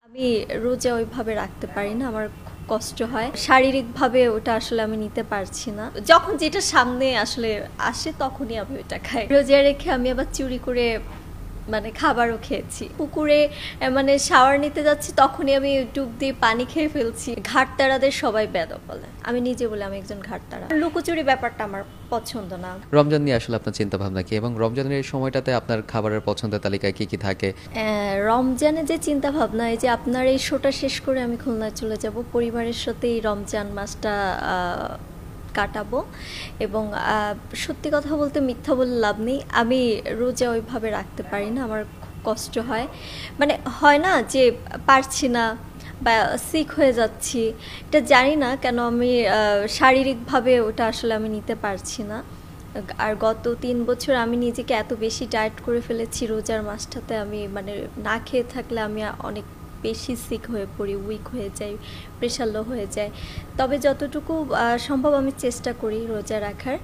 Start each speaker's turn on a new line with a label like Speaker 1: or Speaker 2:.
Speaker 1: আমি রোজা ওইভাবে রাখতে পারি না, আমার খুব কষ্ট হয়। শারীরিকভাবে ওটা আসলে আমি নিতে পারছি না। যখন যেটা সামনে আসলে আসে তখনই আমি ওইটা খাই। রোজা রেখে আমি আবার চুরি করে মানে খাবারও খেয়েছি। পুকুরে মানে শাওয়ার নিতে যাচ্ছি, তখনই আমি ডুব দিয়ে পানি খেয়ে ফেলছি। ঘাটতারাদের সবাই বেয়াদব বলে, আমি নিজে বলে আমি একজন ঘাটতারা। লুকোচুরি ব্যাপারটা আমার পছন্দ না।
Speaker 2: রমজান নিয়ে আসলে আপনার চিন্তা ভাবনা কি, এবং রমজানের এই সময়টাতে আপনার খাবারের পছন্দের তালিকায় কি কি থাকে?
Speaker 1: রমজানে যে চিন্তা ভাবনা, এই যে আপনার এই শোটা শেষ করে আমি খুলনায় চলে যাব, পরিবারের সাথে এই রমজান মাসটা কাটাবো। এবং সত্যি কথা বলতে মিথ্যা বলে লাভ নেই, আমি রোজা ওইভাবে রাখতে পারি না, আমার খুব কষ্ট হয়। মানে হয় না যে পারছি না বা সিক হয়ে যাচ্ছি, এটা জানি না কেন আমি শারীরিকভাবে ওটা আসলে আমি নিতে পারছি না। আর গত 3 বছর আমি নিজেকে এত বেশি ডায়েট করে ফেলেছি, রোজার মাসটাতে আমি মানে না খেয়ে থাকলে আমি অনেক বেশি সিক হয়ে পড়ি, উইক হয়ে যাই, প্রেশার লো হয়ে যায়। তবে যতটুকু সম্ভব আমি চেষ্টা করি রোজা রাখার।